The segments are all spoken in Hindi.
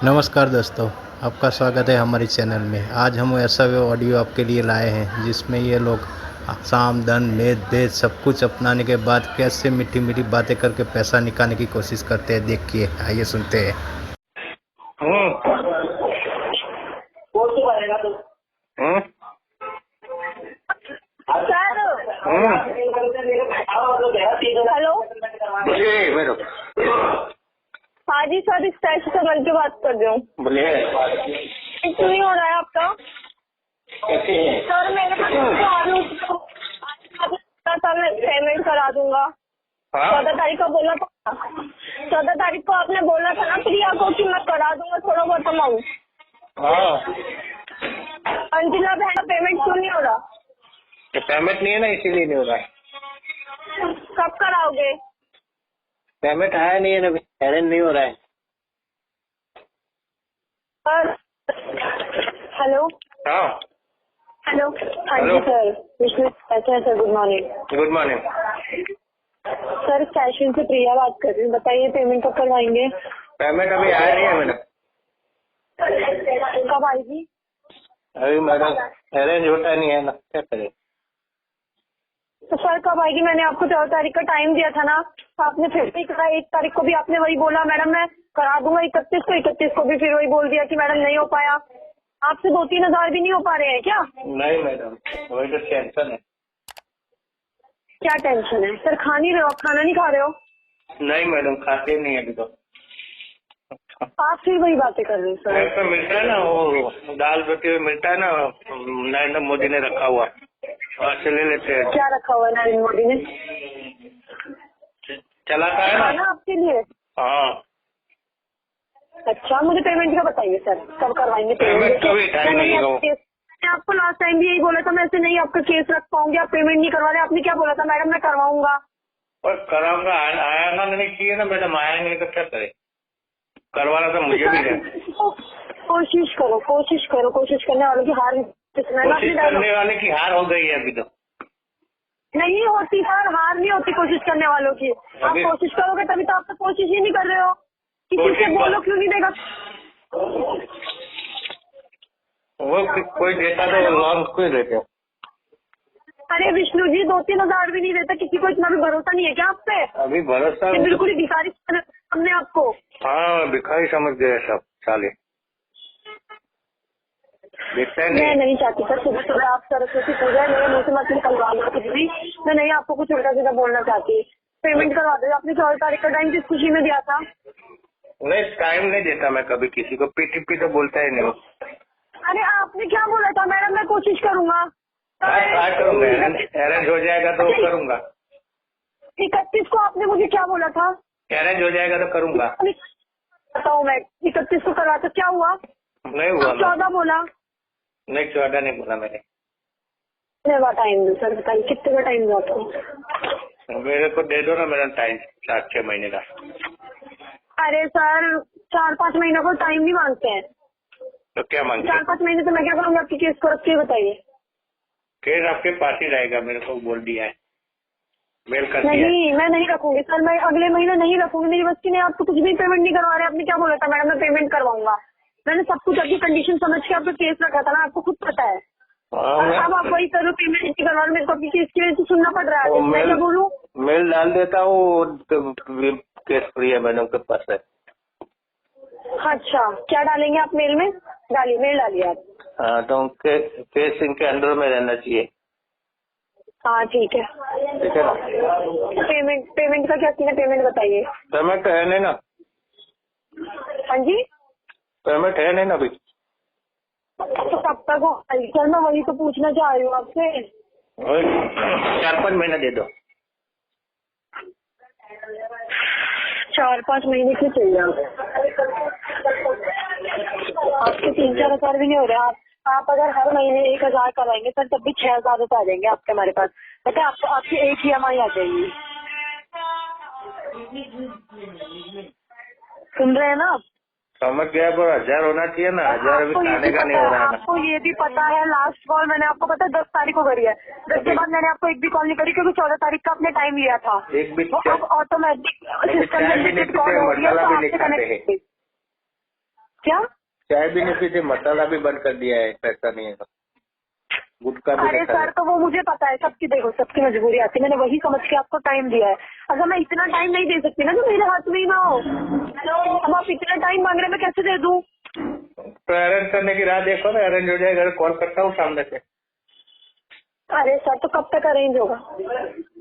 नमस्कार दोस्तों, आपका स्वागत है हमारे चैनल में। आज हम ऐसा ऑडियो आपके लिए लाए हैं जिसमें ये लोग साम दन भेद भेद सब कुछ अपनाने के बाद कैसे मीठी मीठी बातें करके पैसा निकालने की कोशिश करते हैं। देखिए, आइए सुनते हैं। हम्म। हेलो। बोलिए मेरे हाँ जी सर, इस टाइप से बन के बात कर रही हूँ। बोलिए क्यों नहीं हो रहा है आपका? कैसे हैं? सर मेरे पास मैं पेमेंट करा दूंगा। हाँ 14 तारीख को बोला था। 14 तारीख को आपने बोला था ना प्रिया को कि मैं करा दूंगा थोड़ा बहुत अमाउंट। हाँ, अंजिला बहन का पेमेंट क्यों नहीं हो रहा? तो पेमेंट नहीं है ना, इसीलिए नहीं हो रहा है। कब कराओगे? पेमेंट आया नहीं है ना, पेमेंट नहीं हो रहा है। Sir hello. हाँ हेलो। हाँ हेलो। जी सर, विष्णु कैसे हैं sir? Good morning. Good morning. Sir station से प्रिया बात कर रही हूँ, बताइए पेमेंट कब करवाएंगे? पेमेंट अभी आया नहीं है मैडम। कब आएगी? अभी मैडम अरेंज होता नहीं है ना, क्या करें। तो सर कब आएगी? मैंने आपको 14 तारीख का टाइम दिया था ना, तो आपने फिर भी करा। 1 तारीख को भी आपने वही बोला मैडम मैं करा दूंगा। 31 को भी फिर वही बोल दिया कि मैडम नहीं हो पाया। आपसे 2-3 हजार भी नहीं हो पा रहे हैं क्या? नहीं मैडम, वही तो टेंशन है। क्या टेंशन है सर? खा नहीं रहे हो? खाना नहीं खा रहे हो? नहीं मैडम, खाते नहीं अभी तो। आप फिर वही बातें कर रहे हैं सर। घर पे मिलता है ना, वो दाल रोटी में मिलता है ना, नरेंद्र मोदी ने रखा हुआ, वहाँ से ले लेते हैं। क्या रखा हुआ है नरेंद्र मोदी ने? चलाता है ना। खाना आपके लिए? हाँ, अच्छा, मुझे पेमेंट का बताइए सर, कब करवाएंगे पेमेंट का भी टाइम नहीं है। मैंने आपको लास्ट टाइम भी यही बोला था, मैं ऐसे नहीं आपका केस रख पाऊंगी, आप पेमेंट नहीं करवा रहे। आपने क्या बोला था? मैडम मैं करवाऊंगा। और कराऊंगा, आया ना नहीं चाहिए ना मैडम, आया नहीं तो क्या करे, करवाना तो मुझे भी है। कोशिश करो, कोशिश करो, कोशिश करने वालों की हार कोशिश करने वाले की हार हो गई है अभी तो। नहीं होती सर, हार नहीं होती कोशिश करने वालों की। आप कोशिश करोगे तभी तो। आप तो कोशिश ही नहीं कर रहे हो। किसी से बोलो, क्यों नहीं देगा? वो कोई देता तो लोन कोई देते। अरे विष्णु जी, 2-3 हजार भी नहीं देता किसी को। इतना भी भरोसा नहीं है क्या आप पे? अभी भरोसा बिल्कुल ही भिखारी हमने आपको। हाँ, भिखारी समझ गए सब साले, देखते हैं मैं नहीं चाहती सर, सुबह सुबह आप सरस्वती पूजा है, मेरे मुँह से मत निकलवाना कुछ भी। मैं नहीं आपको कुछ उल्टा सीधा बोलना चाहती। पेमेंट करवा दो। आपने 14 तारीख का टाइम किस खुशी में दिया था? नहीं, टाइम नहीं देता मैं कभी किसी को, पीटीपी तो बोलता ही नहीं। अरे आपने क्या बोला था? मैडम मैं कोशिश करूंगा। ट्राई करूंगा, अरेंज हो जाएगा तो करूंगा। 31 को आपने मुझे क्या बोला था? अरेंज हो जाएगा तो करूंगा। बताओ, मैं 31 को करवा तो क्या हुआ? नहीं हुआ। 14 बोला। नहीं, 14 नहीं बोला मैंने। कितने टाइम दो सर, बताइए कितने का टाइम दो आपको? मेरे को दे दो ना मेरा टाइम, 4-6 महीने का। अरे सर, 4-5 महीनों को टाइम नहीं मांगते हैं। तो क्या मांगते? 4-5 महीने तो मैं क्या करूँगी आपकी केस को रख के? बताइए। केस आपके पास ही रहेगा, मेरे को बोल दिया है, मेल कर दिया है। नहीं, मैं नहीं रखूंगी सर, मैं अगले महीने नहीं रखूंगी। मेरी बस की नहीं। आपको कुछ भी पेमेंट नहीं करवा रहे। आपने क्या बोला था? मैडम मैं पेमेंट करवाऊंगा। मैंने सब कुछ आपकी कंडीशन समझ के आपका केस रखा था ना, आपको खुद पता है। अब आप वही करो, पेमेंट नहीं करवा रहे। मेरे को आपकी केस की वजह से सुनना पड़ रहा है। मैं क्या बोलूँ? मेल डाल देता हूँ, केस फ्री है मैडम के पास है। अच्छा, क्या डालेंगे आप मेल में? डालिए, मेल डालिए आप। हाँ, तो केस इनके अंडर में रहना चाहिए। हाँ ठीक है। ठीक है ना। पेमेंट का क्या सीन है? पेमेंट बताइए। पेमेंट है नहीं ना? हाँ जी, पेमेंट है नहीं ना अभी। तो कब तक हो? सर मैं वही तो पूछना चाह रही हूँ आपसे। 4-5 महीना दे दो। 4-5 महीने क्यों चाहिए आपके? 3-4 हजार भी नहीं हो रहे। आप अगर हर महीने 1 हजार कराएंगे सर, तब भी 6 हजार रुपए आ जाएंगे आपके हमारे पास। पता है आपको? आपकी एक EMI आ जाएगी। सुन रहे हैं ना आप? समझ गया, पर 1000 होना चाहिए ना। 1000 अभी खाने का नहीं हो रहा है ना। आपको ये भी पता है, लास्ट कॉल मैंने आपको पता है 10 तारीख को करी है। 10 के बाद मैंने आपको एक भी कॉल नहीं करी, क्योंकि 14 तारीख का आपने टाइम लिया था। एक भी वो अब ऑटोमेटिक सिस्टम चाय भी नहीं में कॉल पीते, हो रही है, मसाला तो भी नहीं आपसे खाते कनेक्ट। क्या? चाय भी नहीं पीते, मसाला भी बंद कर दिया है, पैसा नहीं है तो गुटखा भी अरे नहीं सर, तो वो मुझे पता है, सबकी देखो सबकी मजबूरी आती है, मैंने वही समझ के आपको टाइम दिया है। अगर मैं इतना टाइम नहीं दे सकती ना तो मेरे हाथ में ही ना हो। अब आप इतना टाइम मांग रहे हैं, मैं कैसे दे दूं? तो अरेंज करने की राह देखो ना, अरेंज हो जाएगा, कॉल करता हूँ सामने से। अरे सर, तो कब तक अरेंज होगा?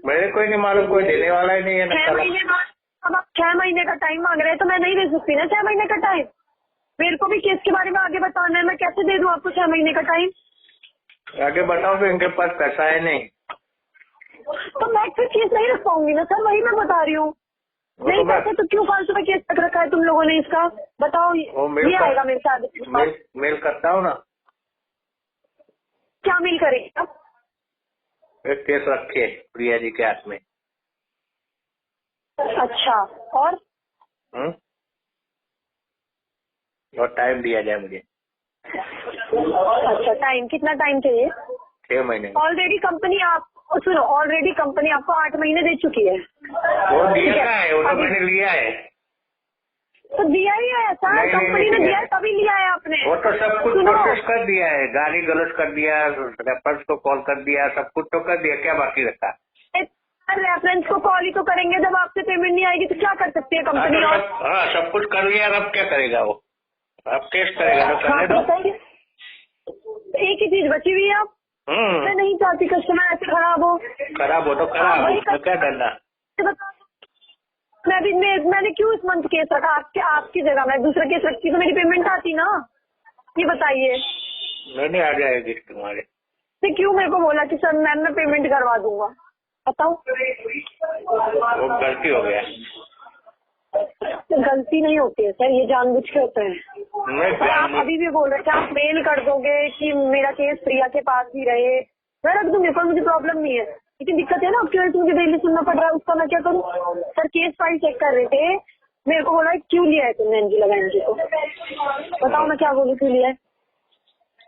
मेरे कोई नहीं मालूम, कोई देने वाला ही नहीं है 6 ना। महीने बाद, अब आप 6 महीने का टाइम मांग रहे हैं तो मैं नहीं दे सकती ना 6 महीने का टाइम। मेरे को भी केस के बारे में आगे बताना है, मैं कैसे दे दूं आपको 6 महीने का टाइम? आगे बताओ तो इनके पास पैसा है नहीं। तो मैं फिर केस नहीं रख पाऊंगी ना सर, वही मैं बता रही हूँ। नहीं पैसे तो क्यों फालतू में केस तक रखा है तुम लोगों ने इसका? बताओ, ये आएगा मेरे साथ। मेल करता हूँ ना। क्या मेल करेंगे आप? एक केस रखे प्रिया जी के हाथ में। अच्छा, और और टाइम दिया जाए मुझे। अच्छा, टाइम कितना टाइम चाहिए? 6 महीने। ऑलरेडी कंपनी सुनो, ऑलरेडी कंपनी आपको 8 महीने दे चुकी है। वो दिया है, वो तो मैंने लिया है। तो दिया ही है सर, कंपनी ने दिया है तभी लिया है आपने। वो तो सब कुछ प्रोसेस कर दिया है, गाली गलौज कर दिया, रेफरेंस को कॉल कर दिया, सब कुछ तो कर दिया, क्या बाकी रखा? रेफरेंस को कॉल ही तो करेंगे, जब आपसे पेमेंट नहीं आएगी तो क्या कर सकती है कंपनी? और हाँ, सब कुछ कर लिया, अब क्या करेगा वो? अब केस करेगा तो करने दो। एक ही चीज बची हुई है आप। मैं नहीं चाहती कस्टमर ऐसे खराब हो तो खराब हो तो क्या करना? मैंने क्यों इस मंथ केस रखा? आपकी जगह मैं दूसरा केस रखती तो मेरी पेमेंट आती ना। ये बताइए। नहीं आ जाएगी तुम्हारे। तो क्यों मेरे को बोला कि सर मैम मैं पेमेंट करवा दूंगा? बताओ। वो गलती हो गया। गलती नहीं होती है सर, ये जानबूझ के होते हैं। आप अभी भी बोल रहे थे आप मेल कर दोगे कि मेरा केस प्रिया के पास ही रहे, मैं रख दूंगी, कोई मुझे प्रॉब्लम नहीं है। लेकिन दिक्कत है ना, आपकी वजह से मुझे डेली सुनना पड़ रहा है, उसका मैं क्या करूँ? सर केस फाइल चेक कर रहे थे, मेरे को बोला क्यों लिया है तुमने एनजी लगा एनजी को? बताओ मैं क्या बोलूँ, क्यों लिया है?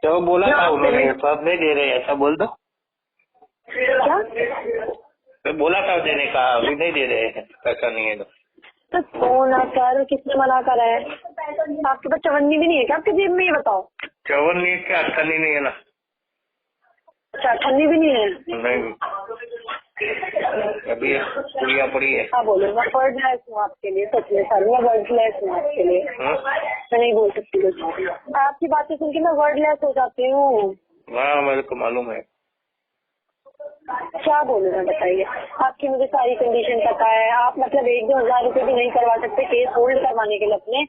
तो बोला था उन्होंने, सब नहीं दे रहे, ऐसा बोल दो। क्या? तो बोला था देने का, अभी नहीं दे रहे हैं, पैसा नहीं है तो कौन है सर, किसने मना करा है? आपके पास चवन्नी भी नहीं है क्या आपके जेब में? ये बताओ। चवन्नी क्या, अठन्नी नहीं है ना? अच्छा, अठन्नी भी नहीं है? नहीं, अभी पुड़िया पड़ी है। हाँ बोलो, मैं वर्डलेस हूँ आपके लिए, सच में सर मैं वर्डलेस हूँ आपके लिए। मैं नहीं बोल सकती कुछ, आपकी बातें सुन के मैं वर्डलेस हो जाती हूँ। हाँ, मेरे को मालूम है। क्या बोलूँ मैं, बताइए। आपकी मुझे सारी कंडीशन पता है, आप मतलब 1-2 हजार रुपए भी नहीं करवा सकते केस होल्ड करवाने के लिए अपने।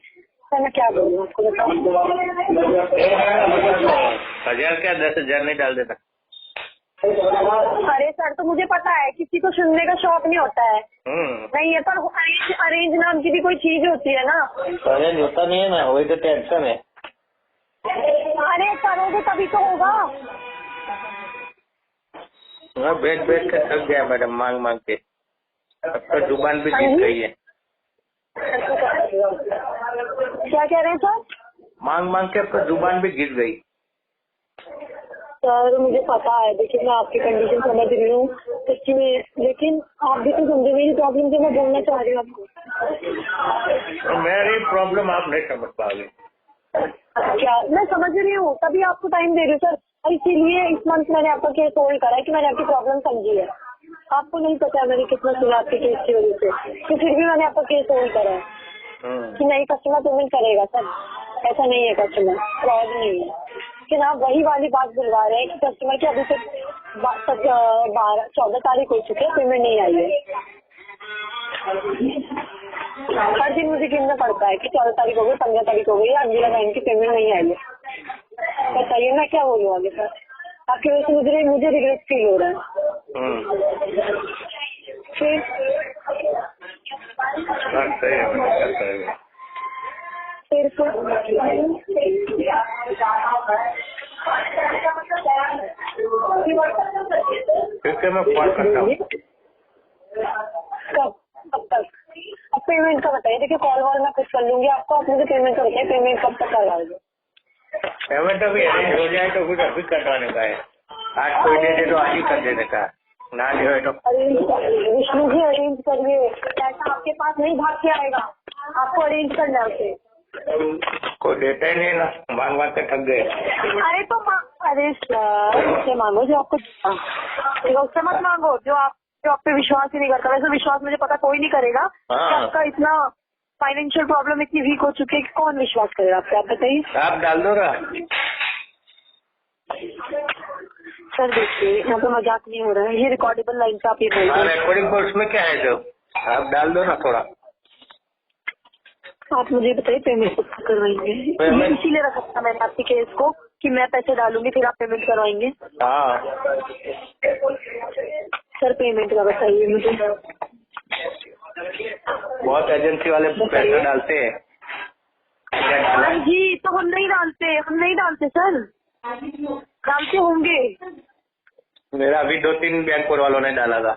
सर मैं क्या बोलूँ आपको, बताओ। 1000 क्या 10,000 नहीं डाल देता? अरे सर, तो मुझे पता है किसी को सुनने का शौक नहीं होता है। नहीं है, पर अरेंज नाम की भी कोई चीज होती है ना। अरेंज होता नहीं है ना, वही तो टेंशन है। अरे करोगे तभी तो होगा। बैठ के थक गया मैडम, मांग के, अब तो जुबान भी जीत गई है। क्या कह रहे हैं सर? मांग के अब तो जुबान भी गिर गई। सर मुझे पता है, देखिए मैं आपकी कंडीशन समझ रही हूँ इसमें, लेकिन आप भी तो समझे मेरी प्रॉब्लम जो मैं बोलना चाह रही हूँ आपको। तो मेरी प्रॉब्लम आप नहीं समझ पाओगे। क्या? मैं समझ रही हूँ, तभी आपको टाइम दे रही हूँ सर, इसीलिए इस मंथ मैंने आपका केस होल्ड करा है कि मैंने आपकी प्रॉब्लम समझी है। आपको नहीं पता है मैंने कितना सुना आपके केस की वजह से, तो फिर भी मैंने आपका केस होल्ड करा है कि नहीं कस्टमर पेमेंट करेगा। सर ऐसा नहीं है, कस्टमर फ्रॉड नहीं है, लेकिन आप वही वाली बात बुलवा रहे हैं कि कस्टमर की अभी तक 14 तारीख हो चुकी है, पेमेंट नहीं आई है। हर दिन मुझे गिनना पड़ता है कि 14 तारीख हो गई, 15 तारीख हो गई, अंजिला बैंक की पेमेंट नहीं आई है। बताइए मैं क्या बोलूँ आगे सर? आपकी वजह से मुझे रिग्रेट फील हो रहा है। फिर मैं कॉल करता हूँ। कब तक? अब पेमेंट का बताइए। देखिए कॉल वॉल मैं कुछ कर लूंगी आपको, आप मुझे पेमेंट का बताइए, पेमेंट कब तक करवाओगे? पेमेंट अभी अरेंज हो जाए तो कुछ अभी करवाने का है। आज कोई दे दे तो आज ही कर देने का, ना जो है तो विष्णु जी अरेंज करिए, पैसा आपके पास नहीं भाग के आएगा, आपको अरेंज करना है उसे। कोई देता ही नहीं ना, मांग मांग के थक गए। अरे तो अरे सर उससे मांगो जो आपको, उससे मत मांगो जो आप पे विश्वास ही नहीं करता। वैसे विश्वास मुझे पता कोई नहीं करेगा कि आपका इतना फाइनेंशियल प्रॉब्लम इतनी वीक हो चुकी है कि कौन विश्वास करेगा आप पे, आप बताइए। आप डाल दो ना। सर देखिए यहाँ पे मजाक नहीं हो रहा है, ये रिकॉर्डेबल लाइन से आप ये बोल रहे हैं। रिकॉर्डिंग कोर्स में क्या है जो, आप डाल दो ना थोड़ा। आप मुझे बताइए पेमेंट कब करवाएंगे? इसीलिए रखा था मैंने आपके केस को कि मैं पैसे डालूंगी फिर आप पेमेंट करवाएंगे। हाँ सर पेमेंट का बताइए मुझे। बहुत एजेंसी वाले पैसा डालते हैं। हाँ जी तो हम नहीं डालते सर, डालते होंगे। मेरा अभी 2-3 बैंक वालों ने डाला था।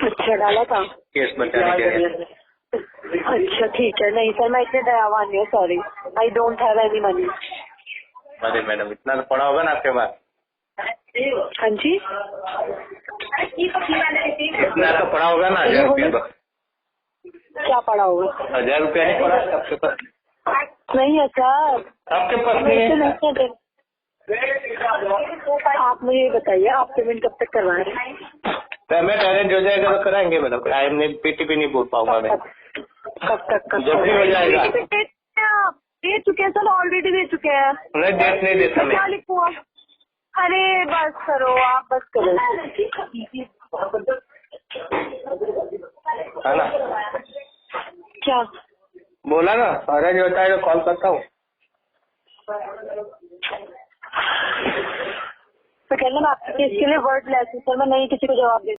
अच्छा डाला था केस बचाने के लिए। अच्छा ठीक है। नहीं सर मैं इतने दयावान नहीं हूँ, sorry I don't have any money. अरे मैडम इतना तो पड़ा होगा ना आपके पास? हाँ जी इतना तो पड़ा होगा ना, 1000 रुपया तो। क्या पड़ा होगा? 1000 रुपया नहीं पड़ा आपके पास? नहीं है सर, आपके पास नहीं है? आप मुझे बताइए आप पेमेंट कब तक करवा रहे हैं? पेमेंट अरेंज हो जाएगा तो कराएंगे मैडम। टाइम नहीं, पीटीपी नहीं बोल पाऊंगा मैं। कब तक? जब भी हो जाएगा। दे चुके हैं सर, ऑलरेडी दे चुके हैं। नहीं डेट नहीं देता मैं। क्या लिखूँ आप? अरे बस करो, आप बस करो है ना। क्या बोला ना अरेंज होता है तो कॉल करता हूँ। तो कहना मैं आपके केस के लिए वर्ड लेस हूँ सर, मैं नहीं किसी को जवाब दे